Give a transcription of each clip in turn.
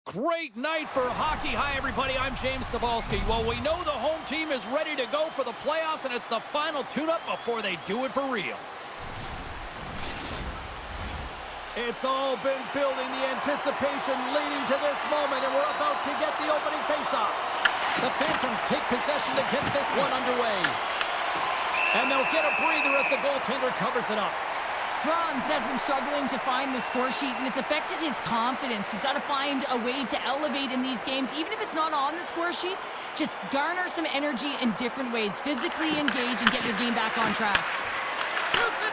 Great night for hockey. Hi, everybody. I'm James Cybulski. Well, we know the home team is ready to go for the playoffs, and it's the final tune-up before they do it for real. It's all been building, the anticipation leading to this moment, and we're about to get the opening faceoff. The Phantoms take possession to get this one underway. And they'll get a breather as the goaltender covers it up. Brahms has been struggling to find the score sheet, and it's affected his confidence. He's got to find a way to elevate in these games, even if it's not on the score sheet. Just garner some energy in different ways. Physically engage and get your game back on track. Shoots it!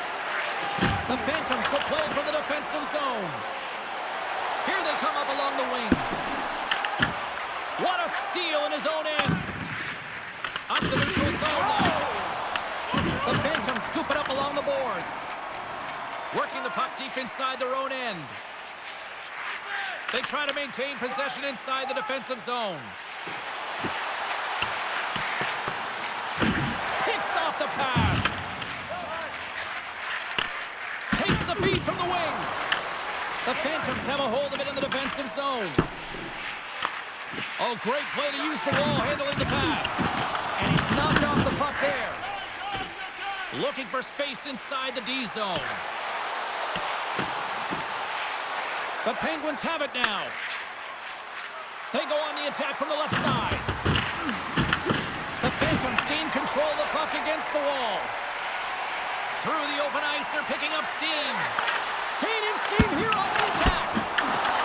The Phantoms will play from the defensive zone. Here they come up along the wing. What a steal in his own end. Up the neutral zone. The Phantoms scoop it up along the boards. Working the puck deep inside their own end. They try to maintain possession inside the defensive zone. Picks off the pass. Takes the feed from the wing. The Phantoms have a hold of it in the defensive zone. Oh, great play to use the wall handling the pass. And he's knocked off the puck there. Looking for space inside the D zone. The Penguins have it now. They go on the attack from the left side. The Phantoms gain control of the puck against the wall. Through the open ice, they're picking up steam. Gaining steam here on the attack.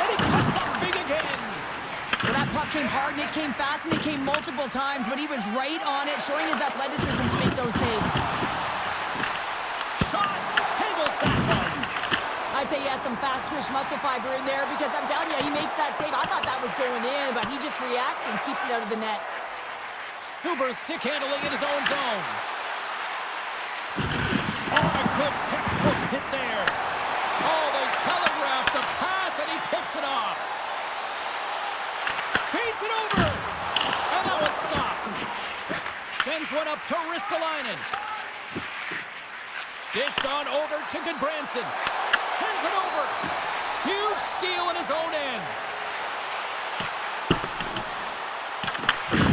And he cuts up big again. Well, that puck came hard, and it came fast, and it came multiple times, but he was right on it, showing his athleticism to make those saves. Shot. Handles that one. I'd say he has some fast-twitch muscle fiber in there, because I'm telling you, he makes that save. I thought that was going in, but he just reacts and keeps it out of the net. Super stick handling in his own zone. Oh, a good textbook hit there. Oh, they telegraphed the pass, and he picks it off. Feeds it over. And that one's stopped. Sends one up to Ristolainen. Dished on over to Goodbranson. Sends it over. Huge steal in his own end.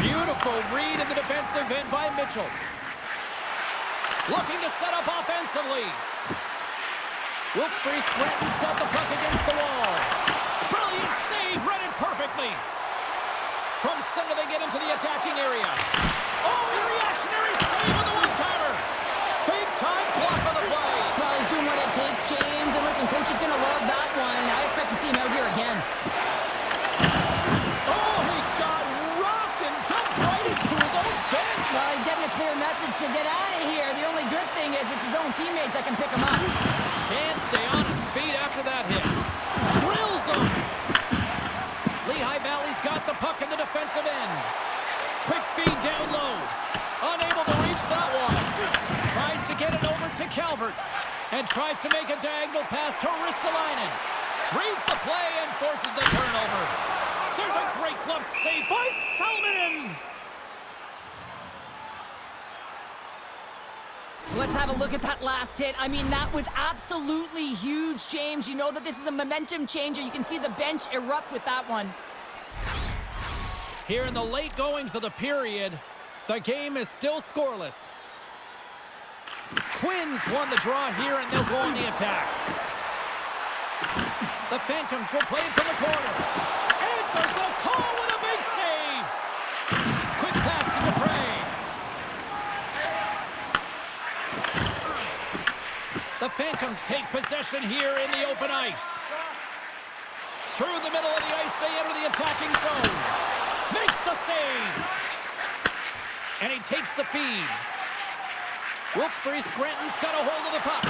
Beautiful read in the defensive end by Mitchell. Looking to set up offensively. Wilkes-Barre Scranton's got the puck against the wall. Brilliant save, read it perfectly. From center they get into the attacking area. Oh, a reactionary save on the one-timer. Big time block on the play. Well, he's doing what it takes, James. And listen, coach is going to love that one. I expect to see him out here again. Oh, he got rocked and dumped right into his own bench. Well, he's getting a clear message to get out of here. The only good thing is it's his own teammates that can pick him up. Can't stay on his feet after that hit. Drills him. Lehigh Valley's got the puck in the defensive end. Quick feed down low. Unable to reach that one. Tries to get it over to Calvert. And tries to make a diagonal pass to Ristolainen. Reads the play and forces the turnover. There's a great glove save by Salminen. Let's have a look at that last hit. I mean, that was absolutely huge, James. You know that this is a momentum changer. You can see the bench erupt with that one. Here in the late goings of the period, the game is still scoreless. Quins won the draw here, and they'll go on the attack. The Phantoms will play it from the corner. Answers the call with a big save. Quick pass to Dupre. The Phantoms take possession here in the open ice. Through the middle of the ice, they enter the attacking zone. Makes the save. And he takes the feed. Wilkes-Barre Scranton's got a hold of the puck.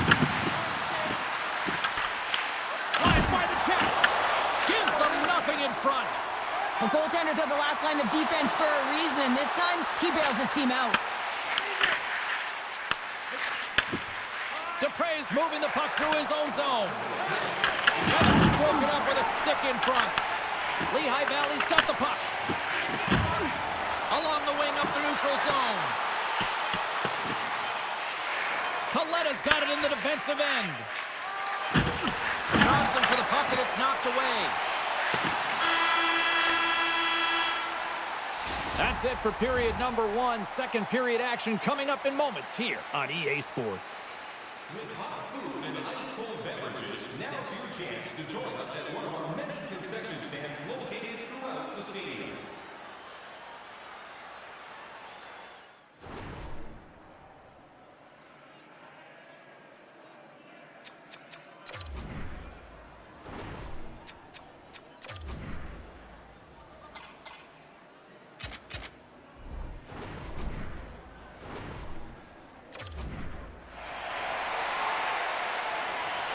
Slides by the check. Gives them nothing in front. The goaltenders are the last line of defense for a reason, and this time, he bails his team out. Dupre's moving the puck through his own zone. And it's broken up with a stick in front. Lehigh Valley's got the puck. Along the wing up the neutral zone. Coletta's got it in the defensive end. Johnson for the puck, and it's knocked away. That's it for period number 1. Second period action coming up in moments here on EA Sports. With hot food and ice-cold beverages, now's your chance to join us at one of our many concession stands located throughout the stadium.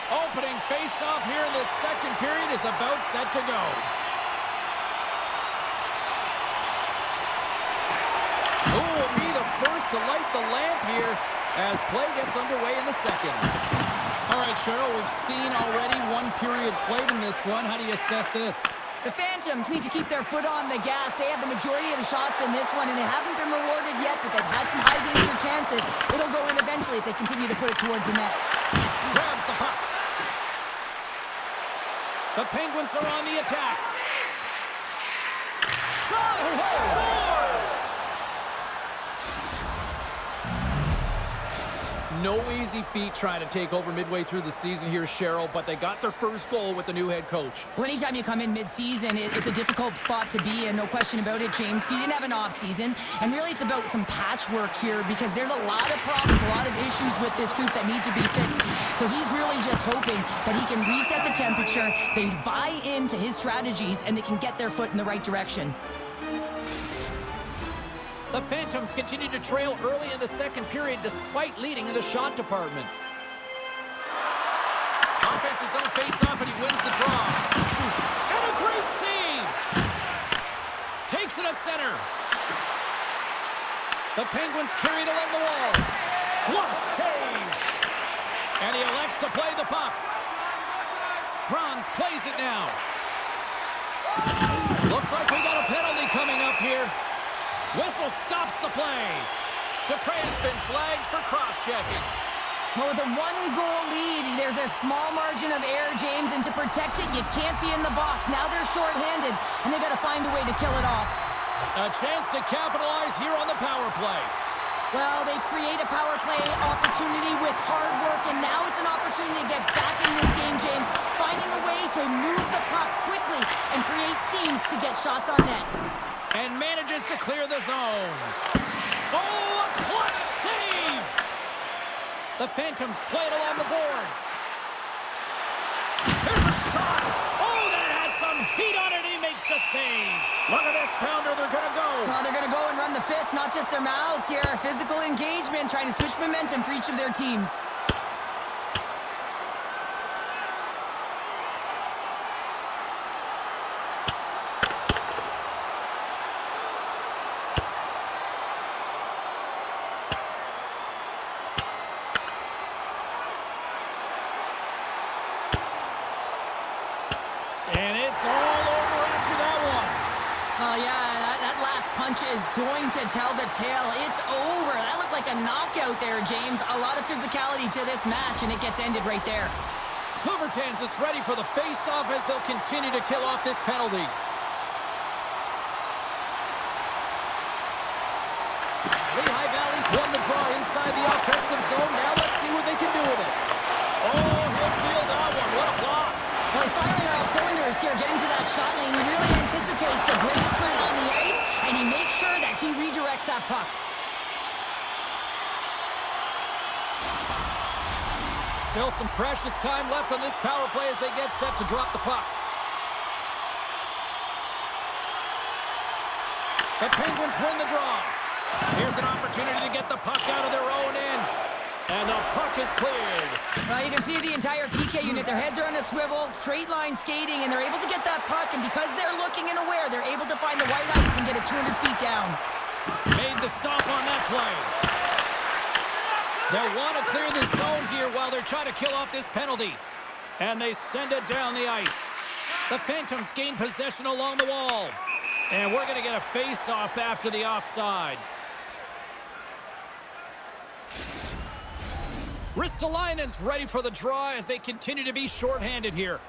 Opening face-off here in this second period is about set to go. Who will be the first to light the lamp here as play gets underway in the second? All right, Cheryl, we've seen already one period played in this one. How do you assess this? The Phantoms need to keep their foot on the gas. They have the majority of the shots in this one, and they haven't been rewarded yet, but they've had some high-danger chances. It'll go in eventually if they continue to put it towards the net. Grabs the puck. The Penguins are on the attack. Shot! Scores! No easy feat trying to take over midway through the season here, Cheryl, but they got their first goal with the new head coach. Well, anytime you come in mid-season, it's a difficult spot to be in, no question about it, James. You didn't have an off-season, and really it's about some patchwork here because there's a lot of problems, a lot of issues with this group that need to be fixed. So he's really just hoping that he can reset the temperature, they buy into his strategies, and they can get their foot in the right direction. The Phantoms continue to trail early in the second period despite leading in the shot department. Offense's own face-off, and he wins the draw. And a great save! Takes it at center. The Penguins carry it along the wall. Glove save! And he elects to play the puck. Franz plays it now. Looks like we got a penalty coming up here. Whistle stops the play. Dupre has been flagged for cross-checking. Well, with a one-goal lead, there's a small margin of error, James, and to protect it, you can't be in the box. Now they're shorthanded, and they got to find a way to kill it off. A chance to capitalize here on the power play. Well, they create a power play opportunity with hard work, and now it's an opportunity to get back in this game, James, finding a way to move the puck quickly and create seams to get shots on net. And manages to clear the zone. Oh, a clutch save! The Phantoms play it along the boards. Here's a shot. Oh, that has some heat on it. He makes the save. Look at this pounder. They're going to go. Well, they're going to go and run the fist, not just their mouths here. Physical engagement, trying to switch momentum for each of their teams. And it's all over after that one. Oh, yeah, that last punch is going to tell the tale. It's over. That looked like a knockout there, James. A lot of physicality to this match, and it gets ended right there. Hoovertans is ready for the face-off as they'll continue to kill off this penalty. Lehigh Valley's won the draw inside the offensive zone. Now let's see what they can do with it. Oh, he'll feel that one. What a block. Well, he's firing on all cylinders here, getting to that shot lane. He really anticipates the greatest threat on the ice, and he makes sure that he redirects that puck. Still some precious time left on this power play as they get set to drop the puck. The Penguins win the draw. Here's an opportunity to get the puck out of their own end. And the puck is cleared. Well, you can see the entire PK unit. Their heads are on a swivel, straight line skating, and they're able to get that puck. And because they're looking and aware, they're able to find the white ice and get it 200 feet down. Made the stop on that play. They'll want to clear the zone here while they're trying to kill off this penalty. And they send it down the ice. The Phantoms gain possession along the wall. And we're going to get a face-off after the offside. Ristolainen's ready for the draw as they continue to be shorthanded here.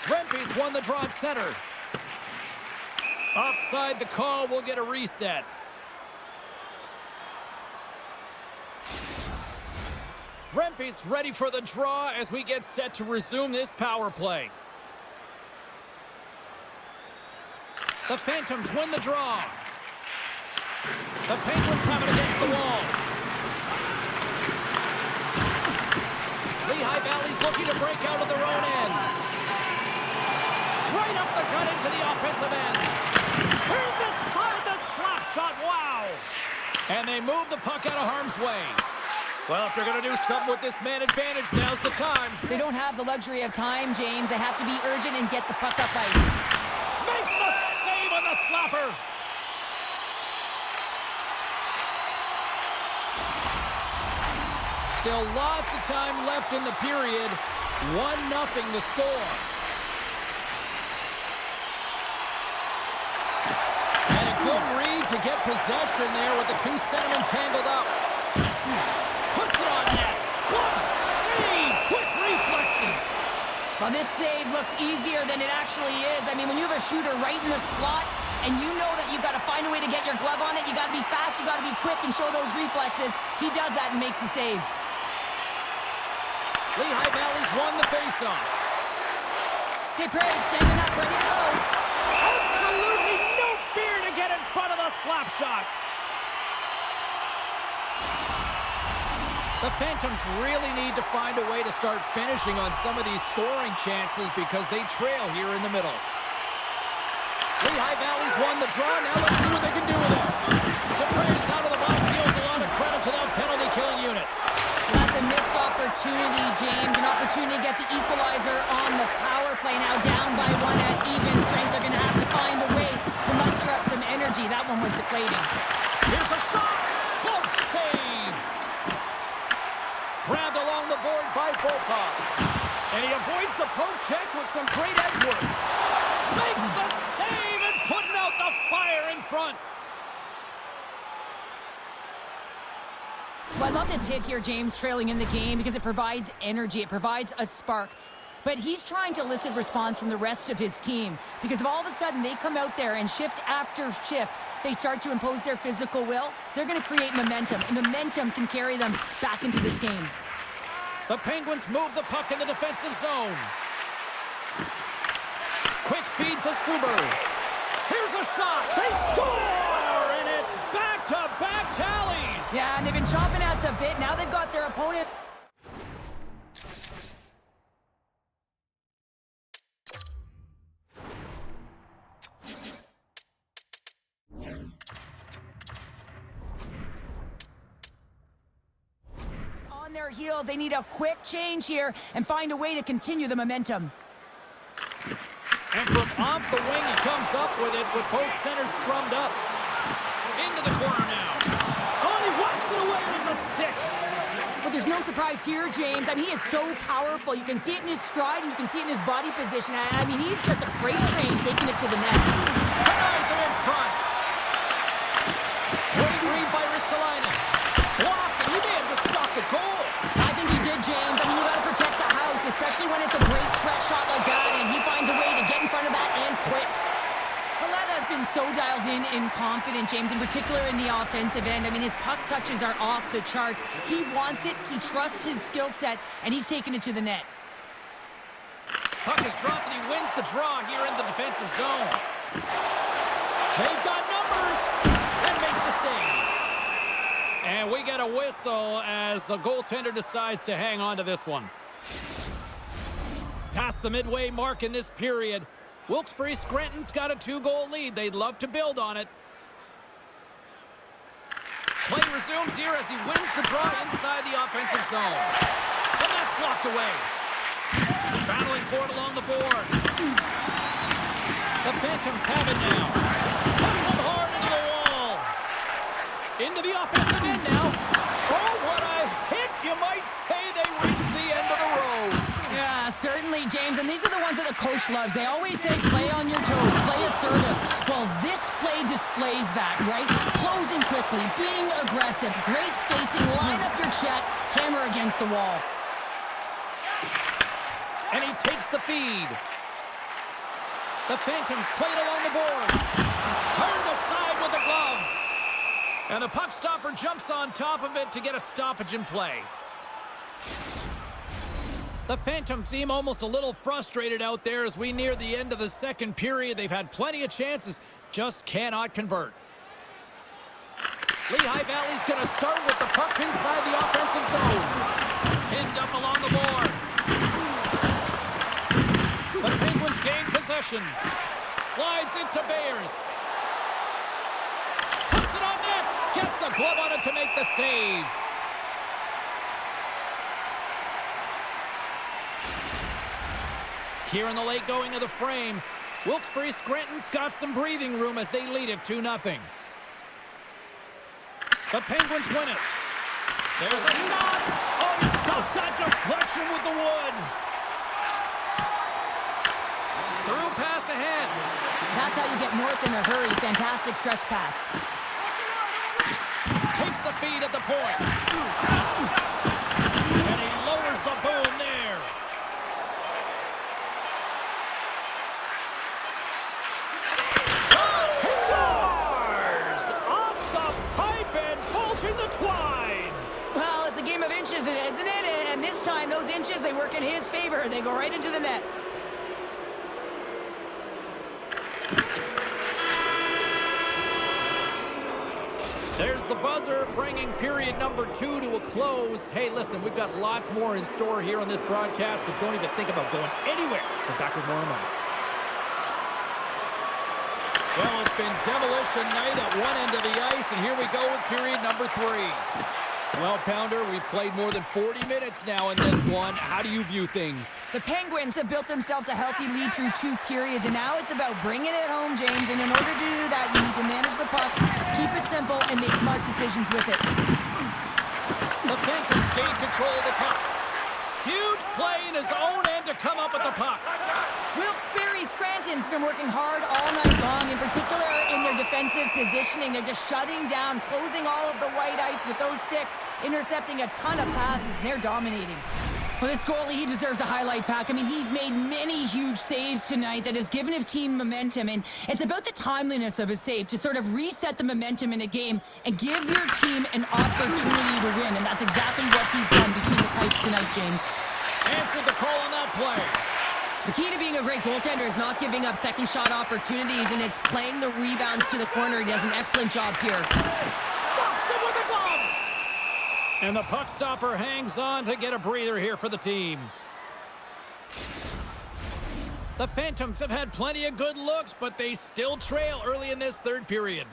Rempe's won the draw at center. Offside the call. We'll get a reset. Rempe's ready for the draw as we get set to resume this power play. The Phantoms win the draw. The Penguins have it against the wall. Lehigh Valley's looking to break out of their own end. Right up the gut into the offensive end. Here's aside the slap shot. Wow. And they move the puck out of harm's way. Well, if they're going to do something with this man advantage, now's the time. They don't have the luxury of time, James. They have to be urgent and get the puck up ice. Makes the save on the slapper. Still lots of time left in the period. 1-0 the score. And a good read to get possession there with the two centermen tangled up. Puts it on net. Glove save. Quick reflexes. Well, this save looks easier than it actually is. I mean, when you have a shooter right in the slot and you know that you've got to find a way to get your glove on it, you got to be fast, you got to be quick and show those reflexes. He does that and makes the save. Lehigh Valley's won the faceoff. Desprez standing up, ready to go. Absolutely no fear to get in front of the slap shot. The Phantoms really need to find a way to start finishing on some of these scoring chances because they trail here in the middle. Lehigh Valley's won the draw. Now let's see what they can do with it. Desprez out of the box. Deals a lot of credit to that penalty-killing unit. That's a missed opportunity, James. An opportunity to get the equalizer on the power play. Now down by one at even strength. They're going to have to find a way to muster up some energy. That one was deflating. Here's a shot. Glove save. Grabbed along the boards by Volkov. And he avoids the poke check with some great edge work. Makes the save and putting out the fire in front. Well, I love this hit here, James, trailing in the game because it provides energy. It provides a spark. But he's trying to elicit response from the rest of his team because if all of a sudden they come out there and shift after shift, they start to impose their physical will, they're going to create momentum, and momentum can carry them back into this game. The Penguins move the puck in the defensive zone. Quick feed to Subaru. Here's a shot. They score! And it's back-to-back tallies. Yeah, and they've been chomping at the bit. Now they've got their opponent. On their heels, they need a quick change here and find a way to continue the momentum. And from off the wing, he comes up with it with both centers scrummed up. Into the corner now. Oh, he walks it away with the stick. But there's no surprise here, James. I mean, he is so powerful. You can see it in his stride, and you can see it in his body position. I mean, he's just a freight train taking it to the net. Denies him in front. Great read by Ristolainen. Blocked, and he may have just stopped the goal. I think he did, James. I mean, you got to protect the house, especially when it's a great threat shot like that, and he finds a way to get in front of that and quick. Has been so dialed in and confident, James, in particular in the offensive end. I mean, his puck touches are off the charts. He wants it, he trusts his skill set, and he's taking it to the net. Puck is dropped, and he wins the draw here in the defensive zone. They've got numbers, and makes the save. And we get a whistle as the goaltender decides to hang on to this one. Past the midway mark in this period, Wilkes-Barre Scranton's got a 2-goal lead. They'd love to build on it. Play resumes here as he wins the draw inside the offensive zone. And that's blocked away. Battling for it along the boards. The Phantoms have it now. Puts them hard into the wall. Into the offensive end now. Oh, what a hit! You might say they reached the end of the road. Yeah, certainly, James. And these are the ones that the coach loves. They always say, play on your toes, play assertive. Well, this play displays that, right? Closing quickly, being aggressive, great spacing, line up your check, hammer against the wall. And he takes the feed. The Phantoms played along the boards. Turned aside with the glove. And the puck stopper jumps on top of it to get a stoppage in play. The Phantoms seem almost a little frustrated out there as we near the end of the second period. They've had plenty of chances, just cannot convert. Lehigh Valley's going to start with the puck inside the offensive zone. Pinned up along the boards. The Penguins gain possession. Slides into Bears. Puts it on net. Gets a glove on it to make the save. Here in the late going of the frame, Wilkes-Barre Scranton's got some breathing room as they lead it 2-0. The Penguins win it. There's a shot. Oh, he stopped that deflection with the wood. Through pass ahead. That's how you get north in a hurry. Fantastic stretch pass. Takes the feed at the point. And he lowers the boom there. He scores! Off the pipe and bulging the twine. Well, it's a game of inches, isn't it? And this time, those inches, they work in his favor. They go right into the net. There's the buzzer, bringing period number 2 to a close. Hey, listen, we've got lots more in store here on this broadcast, so don't even think about going anywhere. We're back with more in a moment. Well, it's been demolition night at one end of the ice, and here we go with period number 3. Well, Pounder, we've played more than 40 minutes now in this one. How do you view things? The Penguins have built themselves a healthy lead through 2 periods, and now it's about bringing it home, James. And in order to do that, you need to manage the puck, keep it simple, and make smart decisions with it. The Phantoms gain control of the puck. Huge play in his own end to come up with the puck. Wilkes-Barre Scranton's been working hard all night long, in particular in their defensive positioning. They're just shutting down, closing all of the white ice with those sticks, intercepting a ton of passes, and they're dominating. Well, this goalie, he deserves a highlight pack. I mean, he's made many huge saves tonight that has given his team momentum, and it's about the timeliness of his save to sort of reset the momentum in a game and give your team an opportunity to win, and that's exactly what he's done between the pipes tonight, James. Answered the call on that play. The key to being a great goaltender is not giving up second shot opportunities, and it's playing the rebounds to the corner. He does an excellent job here. Stops him with a glove. And the puck stopper hangs on to get a breather here for the team. The Phantoms have had plenty of good looks, but they still trail early in this third period.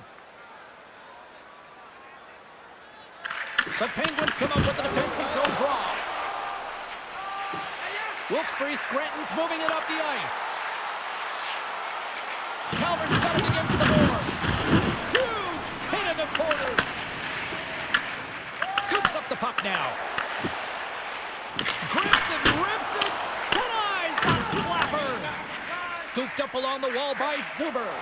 The Penguins come up with a defensive zone draw. Wilkes-Barre Scranton's moving it up the ice. Calvert's got it against the boards. Huge hit in the corner. Scoops up the puck now. Grips it, rips it, denies the slapper. Scooped up along the wall by Zuber.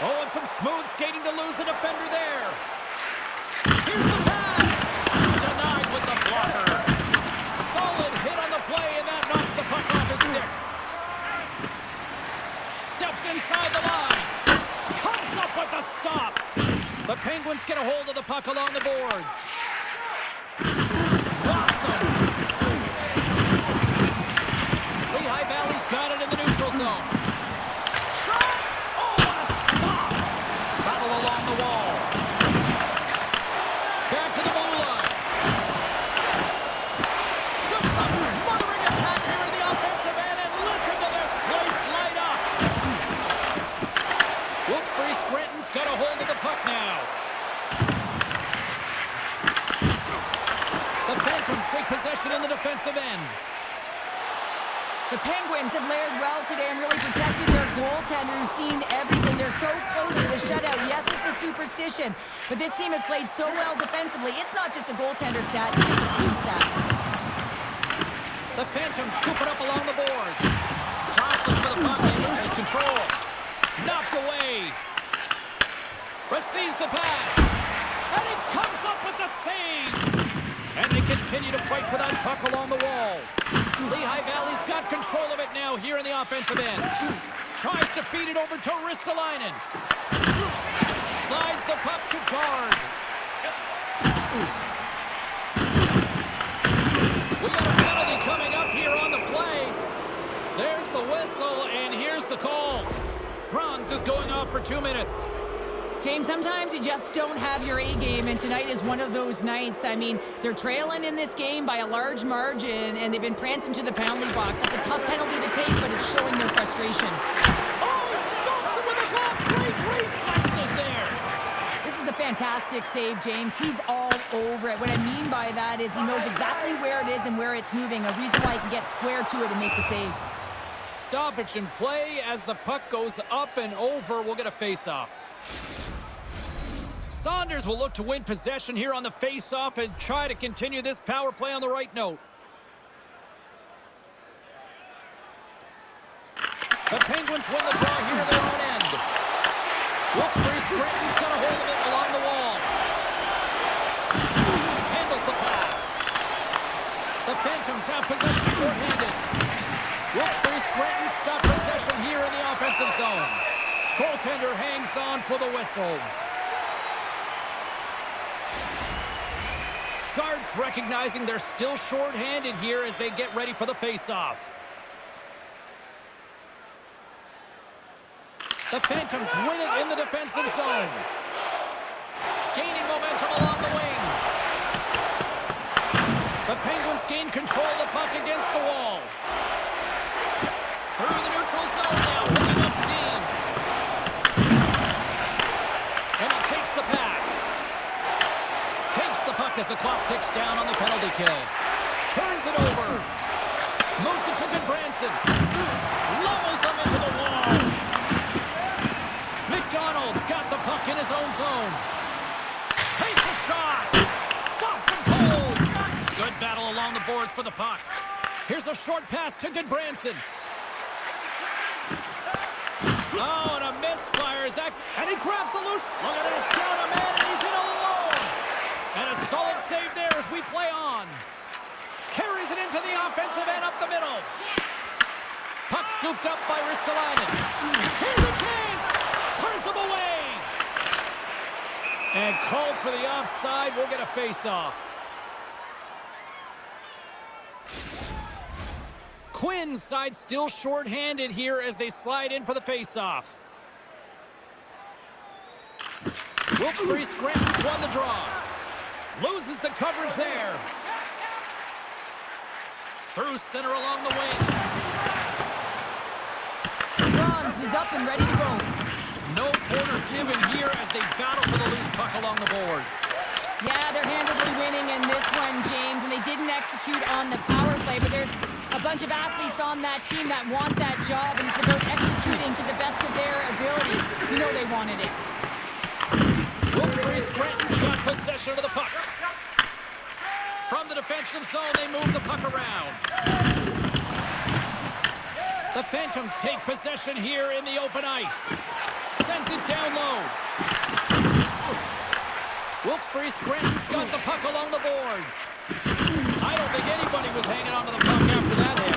Oh, and some smooth skating to lose the defender there. Here's the pass. Denied with the blocker. Solid hit on the play, and that knocks the puck off his stick. Steps inside the line. Comes up with the stop. The Penguins get a hold of the puck along the boards. Awesome. Lehigh Valley's got it in the neutral zone. Shot! Oh, what a stop! Battle along the wall. Back to the blue line. Just a smothering attack here in the offensive end, and listen to this place light up. Wilkes-Barre Scranton's got a hold of the puck now. The Phantoms take possession in the defensive end. The Penguins have layered well today and really protected their goaltender, who's seen everything. They're so close to the shutout. Yes, it's a superstition, but this team has played so well defensively. It's not just a goaltender stat, it's a team stat. The Phantoms scoop it up along the boards. Jostling for the puck, he loses control. Knocked away. Receives the pass. And he comes up with the save. And they continue to fight for that puck along the wall. Lehigh Valley's got control of it now here in the offensive end. Tries to feed it over to Ristolainen. Slides the puck to guard. We got a penalty coming up here on the play. There's the whistle, and here's the call. Bronze is going off for 2 minutes. James, sometimes you just don't have your A game, and tonight is one of those nights. I mean, they're trailing in this game by a large margin, and they've been prancing to the penalty box. That's a tough penalty to take, but it's showing their frustration. Oh, stops him with a glove. Great reflexes there. This is a fantastic save, James. He's all over it. What I mean by that is he knows exactly where it is and where it's moving, a reason why he can get square to it and make the save. Stoppage in play as the puck goes up and over. We'll get a face-off. Saunders will look to win possession here on the face-off and try to continue this power play on the right note. The Penguins win the draw here at their own end. Wilkes-Barre Scranton's got a hold of it along the wall. Handles the pass. The Phantoms have possession short-handed. Wilkes-Barre Scranton's got possession here in the offensive zone. Goaltender hangs on for the whistle. Guards recognizing they're still short-handed here as they get ready for the face-off. The Phantoms win it in the defensive zone. Gaining momentum along the wing. The Penguins gain control of the puck against the wall. Through the neutral zone now, picking up steam. And he takes the pass. Takes the puck as the clock ticks down on the penalty kill. Turns it over. Moves it to Goodbranson. Levels him into the wall. McDonald's got the puck in his own zone. Takes a shot. Stops him cold. Good battle along the boards for the puck. Here's a short pass to Goodbranson. Oh, and a misfire is that. And he grabs the loose. Look at this. Down a man, and he's in alone. And a solid save there as we play on. Carries it into the offensive end up the middle. Puck scooped up by Ristolainen. Here's a chance. Turns him away. And called for the offside. We'll get a face-off. Quinn's side still short-handed here as they slide in for the face-off. Wilkes-Barre Scranton's won the draw. Loses the coverage there. Through center along the wing. Bronze is up and ready to go. No corner given here as they battle for the loose puck along the boards. Yeah, they're handily winning in this one, James, and they didn't execute on the power play, but there's a bunch of athletes on that team that want that job, and it's about executing to the best of their ability. You know they wanted it. Wilkes-Barre Scranton's got possession of the puck. From the defensive zone, they move the puck around. The Phantoms take possession here in the open ice. Sends it down low. Wilkes-Barre Scranton's got the puck along the boards. I don't think anybody was hanging onto the puck after that hit.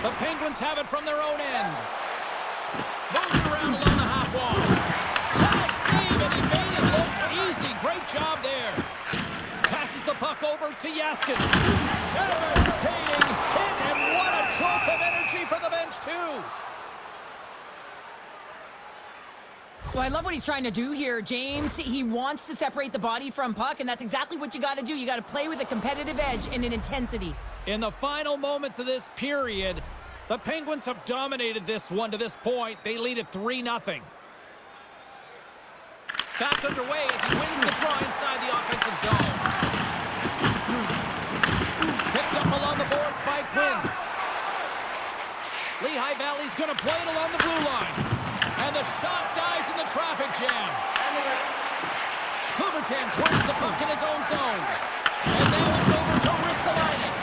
The Penguins have it from their own end. Moves it around along the half wall. Bad save, and he made it look easy. Great job there. Passes the puck over to Jaskin. Devastating hit, and what a jolt of energy for the bench, too. Well, I love what he's trying to do here, James. He wants to separate the body from puck, and that's exactly what you got to do. You got to play with a competitive edge and an intensity. In the final moments of this period, the Penguins have dominated this one to this point. They lead it 3-0. Back underway as he wins the draw inside the offensive zone. Picked up along the boards by Quinn. Lehigh Valley's going to play it along the blue line. And the shot dies in the traffic jam. Kubertans works the puck in his own zone. And now it's over to Ristolainen.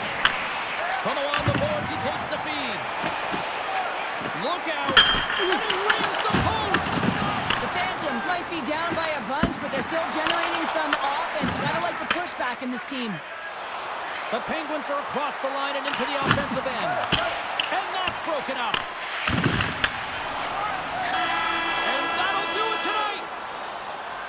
From along the boards, he takes the feed. Look out. And he rings the post. The Phantoms might be down by a bunch, but they're still generating some offense. You gotta like the pushback in this team. The Penguins are across the line and into the offensive end. And that's broken up.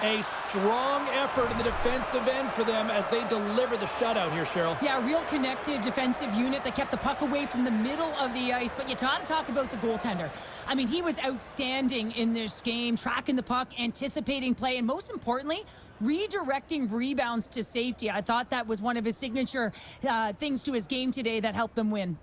A strong effort in the defensive end for them as they deliver the shutout here, Cheryl. Yeah, a real connected defensive unit that kept the puck away from the middle of the ice. But you gotta talk about the goaltender. I mean, he was outstanding in this game, tracking the puck, anticipating play, and most importantly, redirecting rebounds to safety. I thought that was one of his signature things to his game today that helped them win.